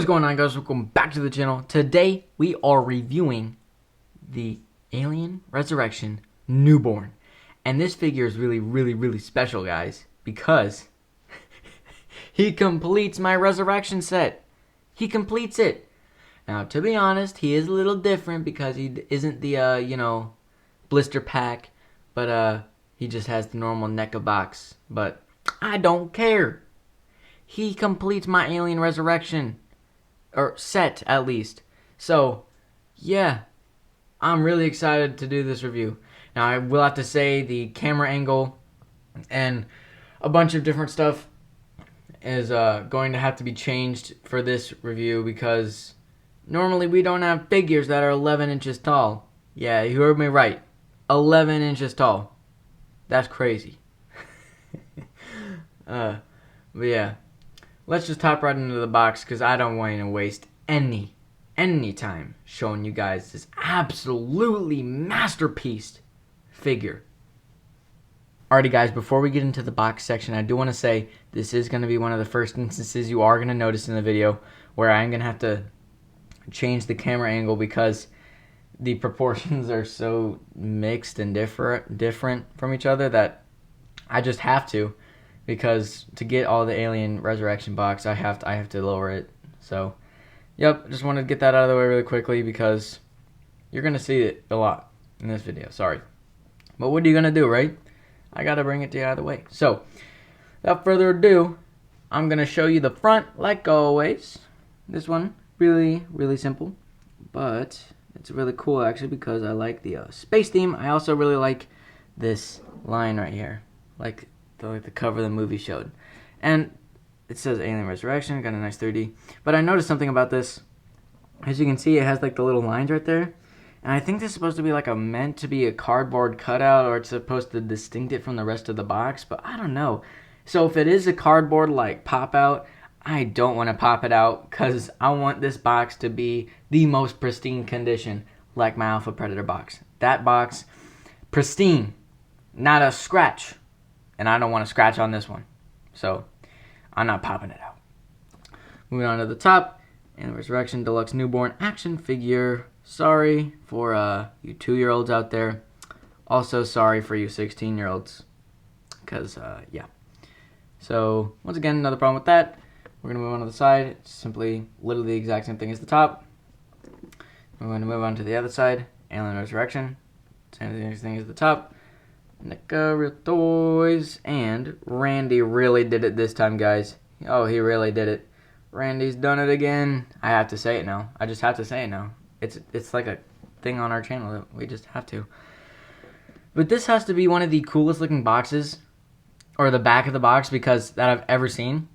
What is going on, guys? Welcome back to the channel. Today we are reviewing the Alien Resurrection Newborn. And this figure is really special, guys, because he completes my resurrection set. He completes it. Now, to be honest, he is a little different because he isn't the, blister pack, but he just has the normal NECA box. But I don't care. He completes my Alien Resurrection. Or set, at least. So, yeah. I'm really excited to do this review. Now, I will have to say the camera angle and a bunch of different stuff is going to have to be changed for this review because normally we don't have figures that are 11 inches tall. Yeah, you heard me right. 11 inches tall. That's crazy. But yeah. Let's just hop right into the box because I don't want to waste any time showing you guys this absolutely masterpiece figure. Alrighty, guys, before we get into the box section, I do want to say this is going to be one of the first instances you are going to notice in the video where I'm going to have to change the camera angle because the proportions are so mixed and different from each other that I just have to. Because to get all the Alien Resurrection box, I have to lower it. So, yep, just wanted to get that out of the way really quickly because you're going to see it a lot in this video. Sorry. But what are you going to do, right? I got to bring it to you out of the way. So, without further ado, I'm going to show you the front like always. This one, really simple. But it's really cool actually because I like the space theme. I also really like this line right here. Like the cover of the movie showed. And it says Alien Resurrection, got a nice 3D. But I noticed something about this. As you can see, it has like the little lines right there. And I think this is supposed to be like meant to be a cardboard cutout, or it's supposed to distinct it from the rest of the box, but I don't know. So if it is a cardboard like pop out, I don't want to pop it out because I want this box to be the most pristine condition, like my Alpha Predator box. That box, pristine, not a scratch. And I don't want to scratch on this one. So, I'm not popping it out. Moving on to the top. Alien Resurrection Deluxe Newborn Action Figure. Sorry for you 2-year-olds out there. Also, sorry for you 16-year-olds. Because, yeah. So, once again, another problem with that. We're going to move on to the side. It's simply literally the exact same thing as the top. We're going to move on to the other side. Alien Resurrection. Same thing as the top. Neca Real Toys, and Randy really did it this time, guys. Oh, he really did it. Randy's done it again. I have to say it now. I just have to say it now. It's like a thing on our channel that we just have to. But this has to be one of the coolest looking boxes, or the back of the box, because that I've ever seen.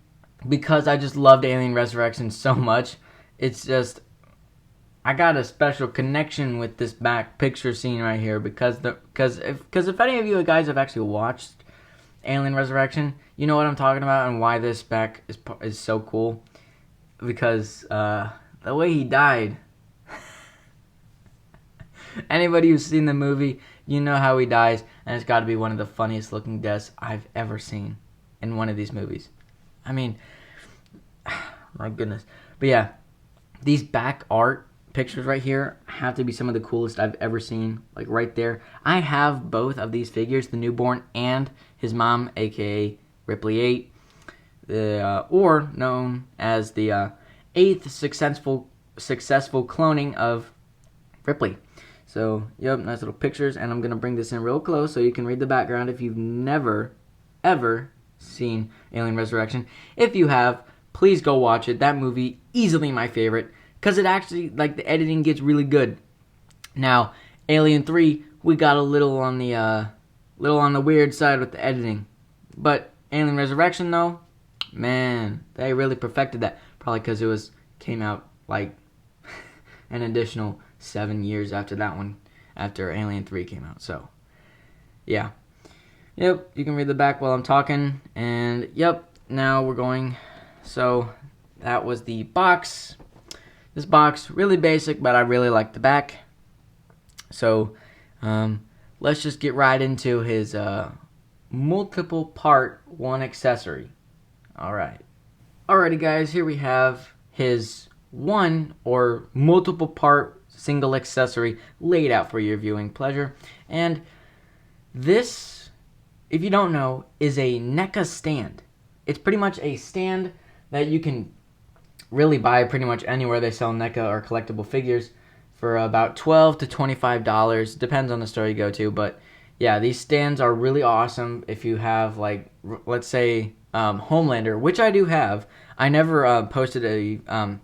Because I just loved Alien Resurrection so much. It's just, I got a special connection with this back picture scene right here because if any of you guys have actually watched Alien Resurrection, you know what I'm talking about and why this back is so cool. Because the way he died. Anybody who's seen the movie, you know how he dies, and it's got to be one of the funniest looking deaths I've ever seen in one of these movies. I mean, my goodness. But yeah, these back art pictures right here have to be some of the coolest I've ever seen. Like right there. I have both of these figures, the newborn and his mom, aka Ripley 8, or known as the 8th successful cloning of Ripley. So, yep, nice little pictures, and I'm going to bring this in real close so you can read the background if you've never, ever seen Alien Resurrection. If you have, please go watch it. That movie, easily my favorite. Because it actually, like, the editing gets really good. Now, Alien 3, we got a little on the weird side with the editing. But Alien Resurrection, though, man, they really perfected that. Probably because came out, like, an additional 7 years after that one, after Alien 3 came out. So, yeah. Yep, you can read the back while I'm talking. And, yep, now we're going. So, that was the box. This box, really basic, but I really like the back. So, let's just get right into his multiple part one accessory. Alright. Alrighty guys, here we have his one or multiple part single accessory laid out for your viewing pleasure. And this, if you don't know, is a NECA stand. It's pretty much a stand that you can really buy pretty much anywhere they sell NECA or collectible figures for about $12 to $25. Depends on the store you go to, but yeah, these stands are really awesome if you have, like, let's say Homelander, which I do have. I never posted a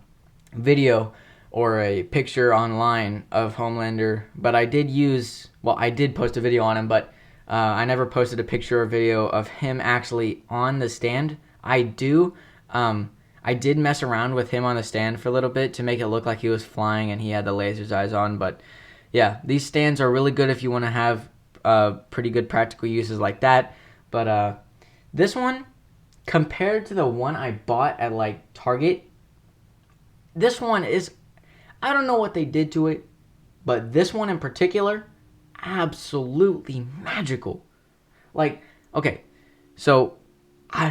video or a picture online of Homelander, but I did post a video on him, but I never posted a picture or video of him actually on the stand. I did mess around with him on the stand for a little bit to make it look like he was flying and he had the laser's eyes on, but yeah, these stands are really good if you want to have pretty good practical uses like that. But this one, compared to the one I bought at like Target, this one is, I don't know what they did to it, but this one in particular, absolutely magical. Like, okay, so I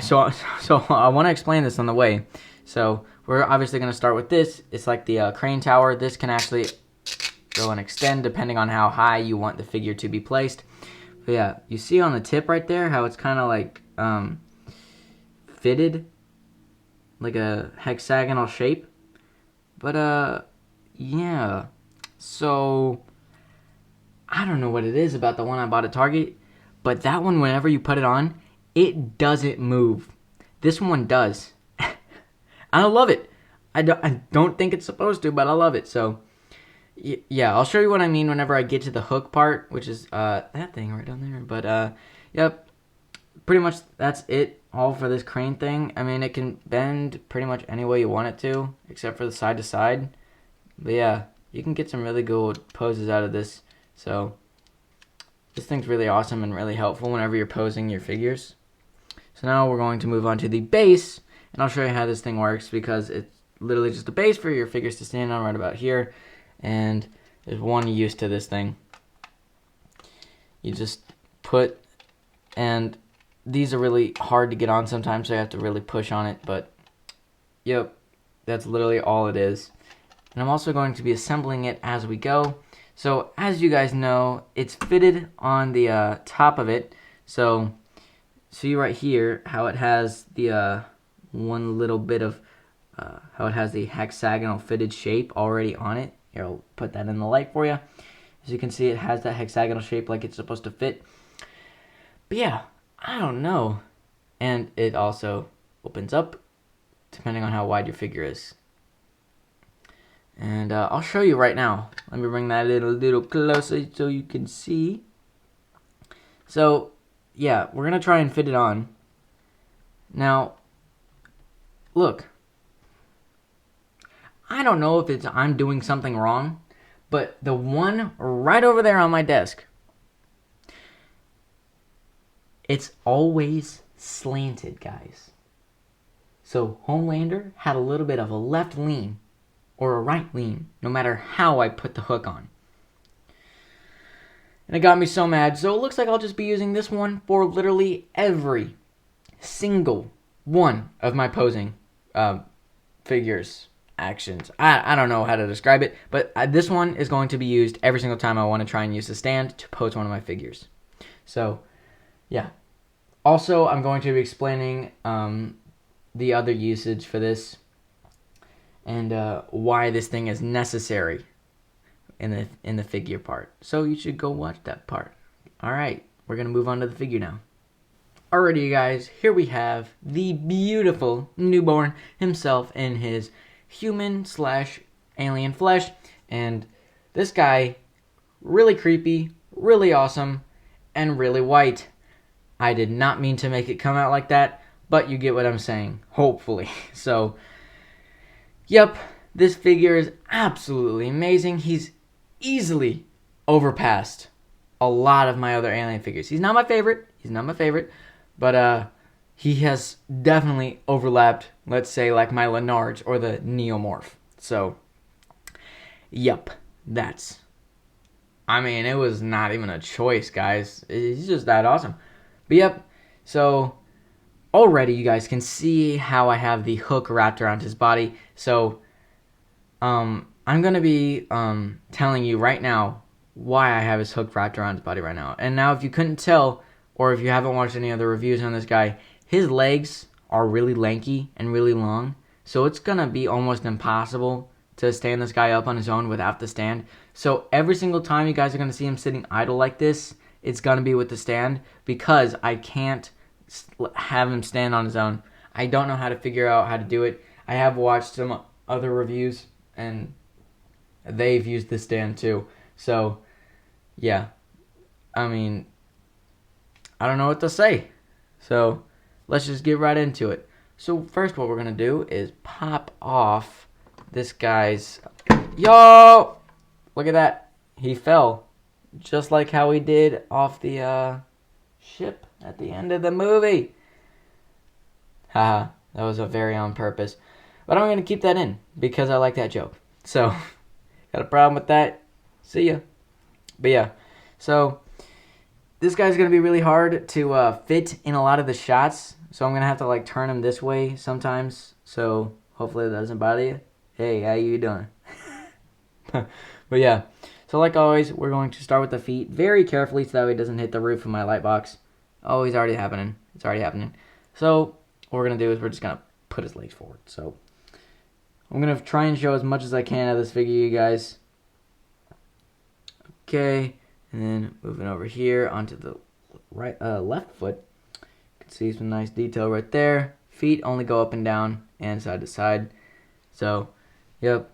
want to explain this on the way. So we're obviously going to start with this. It's like the crane tower. This can actually go and extend depending on how high you want the figure to be placed. But yeah, you see on the tip right there how it's kind of like fitted, like a hexagonal shape. But yeah, so I don't know what it is about the one I bought at Target, but that one, whenever you put it on, it doesn't move. This one does. I love it. I don't think it's supposed to, but I love it. So yeah, I'll show you what I mean whenever I get to the hook part, which is that thing right down there. But yep, pretty much that's it all for this crane thing. I mean, it can bend pretty much any way you want it to, except for the side to side. But yeah, you can get some really good poses out of this. So this thing's really awesome and really helpful whenever you're posing your figures. So now we're going to move on to the base, and I'll show you how this thing works, because it's literally just a base for your figures to stand on right about here. And there's one use to this thing. You just put, and these are really hard to get on sometimes, so you have to really push on it, but yep, that's literally all it is. And I'm also going to be assembling it as we go. So as you guys know, it's fitted on the top of it. So see right here how it has the one little bit of how it has the hexagonal fitted shape already on it. Here, I'll put that in the light for you. As you can see, it has that hexagonal shape like it's supposed to fit. But yeah, I don't know. And it also opens up depending on how wide your figure is. And I'll show you right now. Let me bring that a little closer so you can see. So yeah, we're going to try and fit it on. Now, look. I don't know if I'm doing something wrong, but the one right over there on my desk, it's always slanted, guys. So Homelander had a little bit of a left lean or a right lean, no matter how I put the hook on. And it got me so mad. So it looks like I'll just be using this one for literally every single one of my posing figures. Actions. I don't know how to describe it, but this one is going to be used every single time I want to try and use the stand to pose one of my figures. So, yeah. Also, I'm going to be explaining the other usage for this and why this thing is necessary in the figure part. So you should go watch that part. All right, we're gonna move on to the figure now. Alrighty, you guys. Here we have the beautiful newborn himself in his human/alien flesh, and this guy, really creepy, really awesome, and really white. I did not mean to make it come out like that, but you get what I'm saying, hopefully. So, yep, this figure is absolutely amazing. He's easily overpassed a lot of my other alien figures. He's not my favorite, but he has definitely overlapped, let's say, like my Lenards or the Neomorph. So, yep, it was not even a choice, guys. He's just that awesome. But yep, so already you guys can see how I have the hook wrapped around his body. So I'm going to be telling you right now why I have his hook wrapped around his body right now. And now if you couldn't tell, or if you haven't watched any other reviews on this guy, his legs are really lanky and really long. So it's going to be almost impossible to stand this guy up on his own without the stand. So every single time you guys are going to see him sitting idle like this, it's going to be with the stand because I can't have him stand on his own. I don't know how to figure out how to do it. I have watched some other reviews and they've used the stand too. So, yeah. I mean, I don't know what to say. So, let's just get right into it. So, first what we're going to do is pop off this guy's... Yo! Look at that. He fell. Just like how he did off the ship at the end of the movie. Haha, that was a very on purpose. But I'm going to keep that in because I like that joke. So, got a problem with that? See ya. But yeah, so this guy's going to be really hard to fit in a lot of the shots. So I'm going to have to like turn him this way sometimes. So hopefully that doesn't bother you. Hey, how you doing? But yeah, so like always, we're going to start with the feet very carefully so that way it doesn't hit the roof of my light box. Oh, he's already happening. It's already happening. So what we're going to do is we're just going to put his legs forward. So I'm going to try and show as much as I can of this figure, you guys. Okay, and then moving over here onto the left foot. You can see some nice detail right there. Feet only go up and down and side to side. So, yep,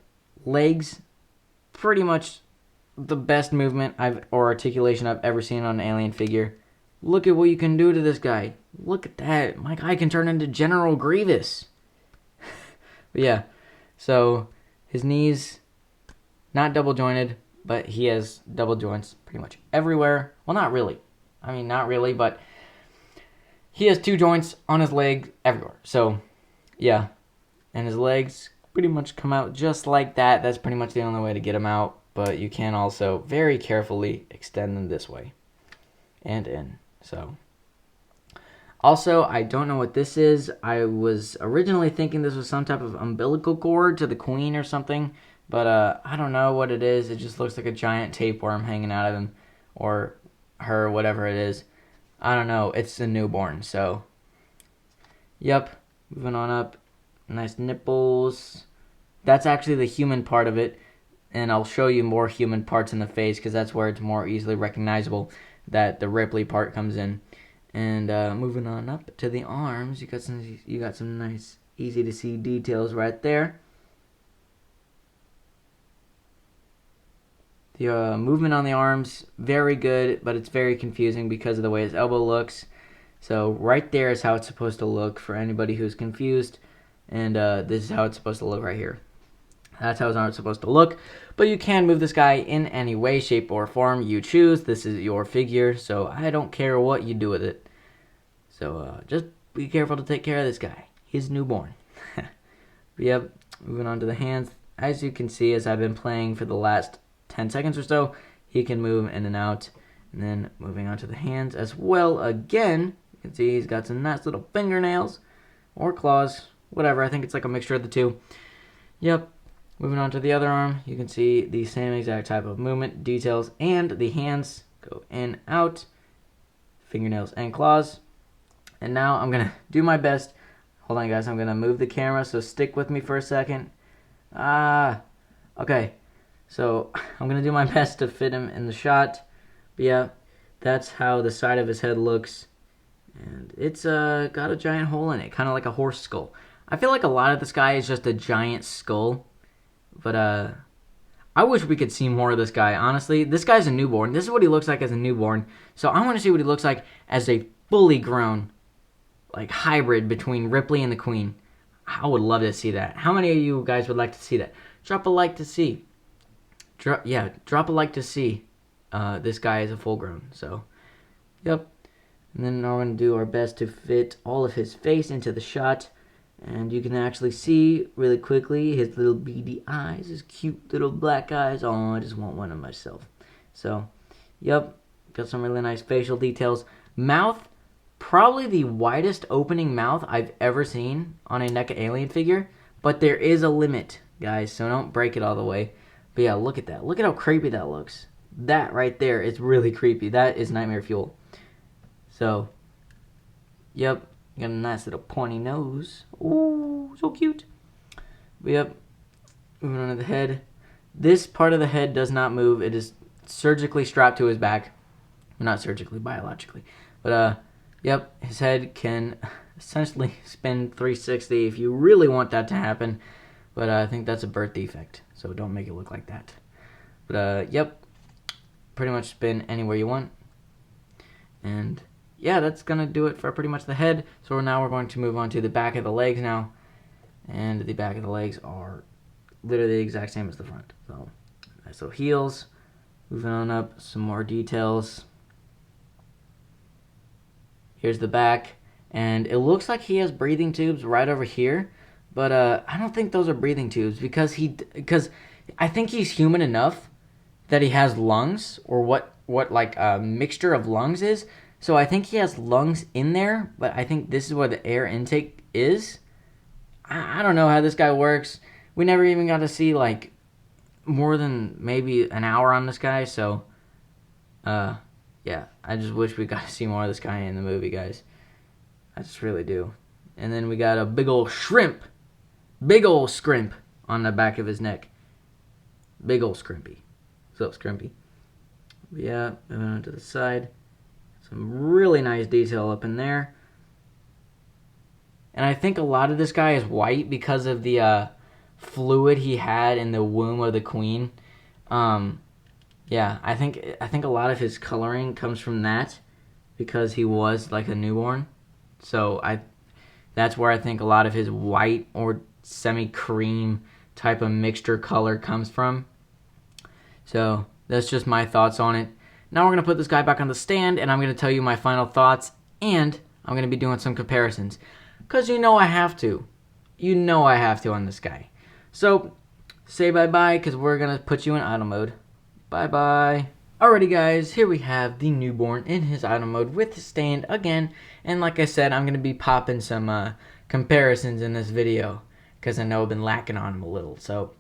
legs, pretty much the best movement or articulation I've ever seen on an alien figure. Look at what you can do to this guy. Look at that. My guy can turn into General Grievous. But yeah, so his knees, not double jointed, but he has double joints pretty much everywhere. Well, not really. I mean, not really, but he has two joints on his leg everywhere. So, yeah. And his legs pretty much come out just like that. That's pretty much the only way to get them out. But you can also very carefully extend them this way and in. So, also, I don't know what this is. I was originally thinking this was some type of umbilical cord to the queen or something. But I don't know what it is. It just looks like a giant tapeworm hanging out of him. Or her, whatever it is. I don't know. It's a newborn, so. Yep. Moving on up. Nice nipples. That's actually the human part of it. And I'll show you more human parts in the face because that's where it's more easily recognizable that the Ripley part comes in. And moving on up to the arms. You got some nice, easy to see details right there. The movement on the arms, very good, but it's very confusing because of the way his elbow looks. So right there is how it's supposed to look for anybody who's confused. And this is how it's supposed to look right here. That's how it's supposed to look. But you can move this guy in any way, shape, or form you choose. This is your figure, so I don't care what you do with it. So just be careful to take care of this guy. He's newborn. But yep, moving on to the hands. As you can see, as I've been playing for the last 10 seconds or so, he can move in and out. And then moving on to the hands as well again. You can see he's got some nice little fingernails or claws, whatever. I think it's like a mixture of the two. Yep. Moving on to the other arm, you can see the same exact type of movement, details, and the hands go in, out, fingernails and claws. And now I'm going to do my best. Hold on, guys. I'm going to move the camera, so stick with me for a second. Okay. So I'm going to do my best to fit him in the shot. But yeah, that's how the side of his head looks. And it's got a giant hole in it, kind of like a horse skull. I feel like a lot of this guy is just a giant skull. But I wish we could see more of this guy, honestly. This guy's a newborn. This is what he looks like as a newborn. So I want to see what he looks like as a fully grown, like, hybrid between Ripley and the Queen. I would love to see that. How many of you guys would like to see that? Drop a like to see. Drop a like to see this guy is a full grown. So, yep. And then we're going to do our best to fit all of his face into the shot. And you can actually see really quickly his little beady eyes, his cute little black eyes. Oh, I just want one of myself. So, yep, got some really nice facial details. Mouth, probably the widest opening mouth I've ever seen on a NECA Alien figure. But there is a limit guys, so don't break it all the way. But yeah, look at that. Look at how creepy that looks. That right there is really creepy. That is nightmare fuel. So, yep, got a nice little pointy nose. Ooh, so cute. But yep, moving on to the head. This part of the head does not move. It is surgically strapped to his back. Well, not surgically, biologically. But, yep, his head can essentially spin 360 if you really want that to happen. But I think that's a birth defect, so don't make it look like that. But, yep, pretty much spin anywhere you want. And, yeah, that's going to do it for pretty much the head. So now we're going to move on to the back of the legs now. And the back of the legs are literally the exact same as the front. So, nice little heels. Moving on up, some more details. Here's the back. And it looks like he has breathing tubes right over here. But I don't think those are breathing tubes because I think he's human enough that he has lungs, or what like a mixture of lungs is. So I think he has lungs in there, but I think this is where the air intake is. I don't know how this guy works. We never even got to see like more than maybe an hour on this guy, so yeah, I just wish we got to see more of this guy in the movie, guys. I just really do. And then we got a big old scrimp on the back of his neck. Big old scrimpy. So scrimpy. Yeah, moving on to the side. Some really nice detail up in there. And I think a lot of this guy is white because of the fluid he had in the womb of the queen. Yeah, I think a lot of his coloring comes from that because he was like a newborn. So that's where I think a lot of his white or semi-cream type of mixture color comes from. So that's just my thoughts on it. Now we're going to put this guy back on the stand, and I'm going to tell you my final thoughts, and I'm going to be doing some comparisons. Because you know I have to. You know I have to on this guy. So, say bye-bye, because we're going to put you in idle mode. Bye-bye. Alrighty, guys, here we have the newborn in his idle mode with the stand again. And like I said, I'm going to be popping some comparisons in this video, because I know I've been lacking on them a little. So,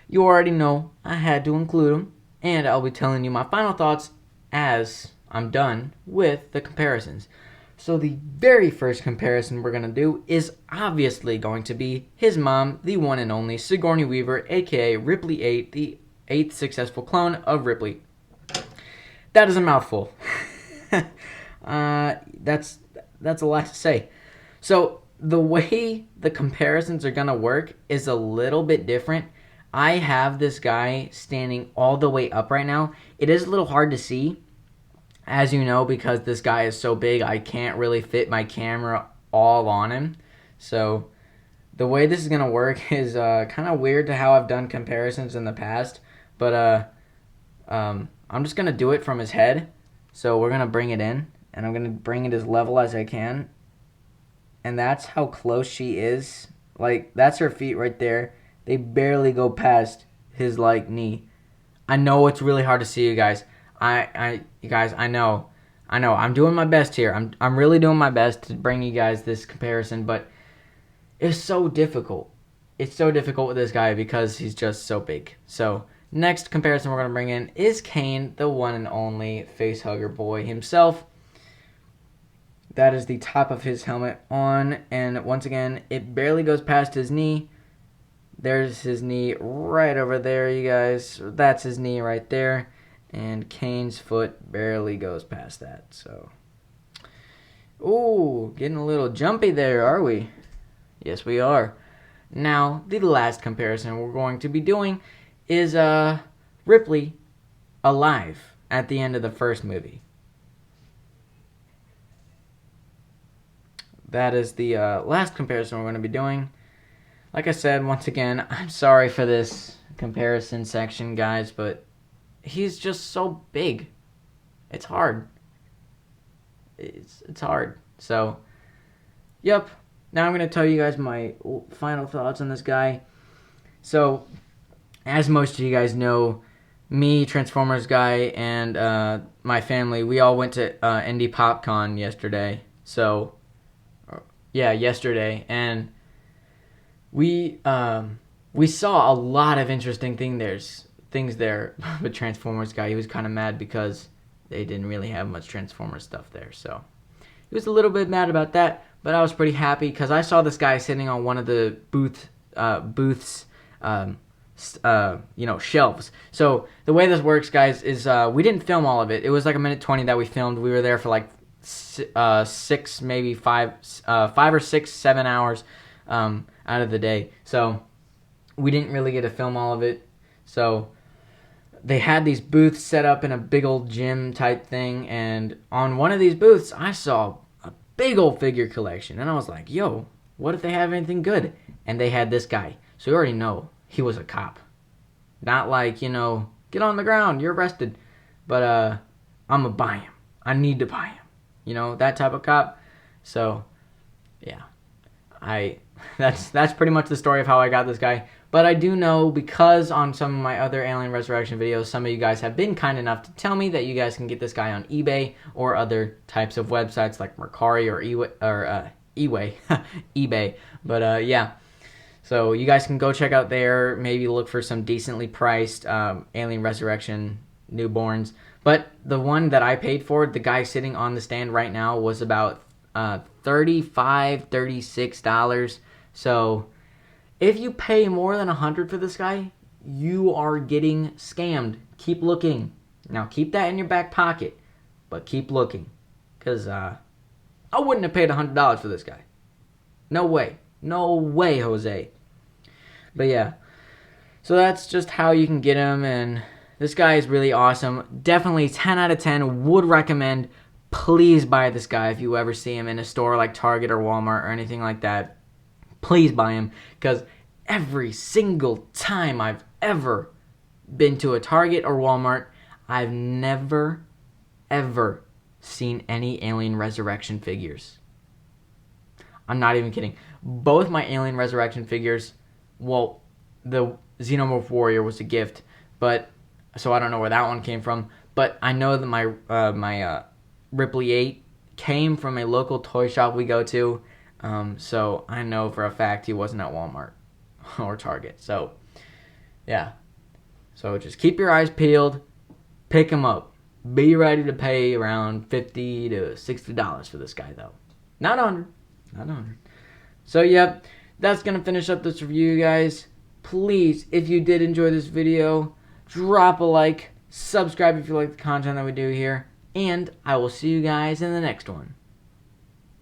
you already know I had to include them. And I'll be telling you my final thoughts as I'm done with the comparisons. So the very first comparison we're going to do is obviously going to be his mom, the one and only Sigourney Weaver, aka Ripley 8, the 8th successful clone of Ripley. That is a mouthful. That's a lot to say. So the way the comparisons are going to work is a little bit different. I have this guy standing all the way up right now. It is a little hard to see, as you know, because this guy is so big, I can't really fit my camera all on him. So the way this is going to work is kind of weird to how I've done comparisons in the past. But I'm just going to do it from his head. So we're going to bring it in, and I'm going to bring it as level as I can. And that's how close she is. Like, that's her feet right there. They barely go past his like knee. I know it's really hard to see, you guys. You guys, I know. I'm doing my best here. I'm really doing my best to bring you guys this comparison, but it's so difficult. It's so difficult with this guy because he's just so big. So, next comparison we're going to bring in is Kane, the one and only facehugger boy himself. That is the top of his helmet on, and once again, it barely goes past his knee. There's his knee right over there, you guys. That's his knee right there. And Kane's foot barely goes past that. So, ooh, getting a little jumpy there, are we? Yes, we are. Now, the last comparison we're going to be doing is Ripley alive at the end of the first movie. That is the last comparison we're going to be doing. Like I said, once again, I'm sorry for this comparison section, guys, but he's just so big. It's hard. It's hard. So, yep. Now I'm going to tell you guys my final thoughts on this guy. So, as most of you guys know, me, Transformers guy, and my family, we all went to Indie PopCon yesterday. So, yeah, yesterday. And we we saw a lot of interesting things there. The Transformers guy, he was kind of mad because they didn't really have much Transformers stuff there. So he was a little bit mad about that, but I was pretty happy because I saw this guy sitting on one of the booths, shelves. So the way this works, guys, is we didn't film all of it. It was like 1:20 that we filmed. We were there for like 6, maybe 5 or 6, 7 hours out of the day. So we didn't really get to film all of it. So they had these booths set up in a big old gym type thing, and on one of these booths I saw a big old figure collection, and I was like, yo, what if they have anything good? And they had this guy. So you already know he was a cop. Not like, get on the ground, you're arrested. But I'm going to buy him. I need to buy him. That type of cop. So, yeah. That's pretty much the story of how I got this guy. But I do know, because on some of my other Alien Resurrection videos, some of you guys have been kind enough to tell me that you guys can get this guy on eBay or other types of websites like Mercari or eBay. But yeah. So you guys can go check out there, maybe look for some decently priced Alien Resurrection newborns. But the one that I paid for, the guy sitting on the stand right now, was about $35, $36. So if you pay more than $100 for this guy, you are getting scammed. Keep looking. Now keep that in your back pocket, but keep looking. Because I wouldn't have paid $100 for this guy. No way. No way, Jose. But yeah, so that's just how you can get him, and this guy is really awesome. Definitely 10 out of 10. Would recommend. Please buy this guy if you ever see him in a store like Target or Walmart or anything like that. Please buy him, because every single time I've ever been to a Target or Walmart, I've never, ever seen any Alien Resurrection figures. I'm not even kidding. Both my Alien Resurrection figures, well, the Xenomorph Warrior was a gift, but so I don't know where that one came from. But I know that my Ripley 8 came from a local toy shop we go to, so I know for a fact he wasn't at Walmart or Target. So, yeah. So just keep your eyes peeled, pick him up. Be ready to pay around $50 to $60 for this guy, though. Not 100. Not 100. So, yep, that's going to finish up this review, guys. Please, if you did enjoy this video, drop a like, subscribe if you like the content that we do here, and I will see you guys in the next one.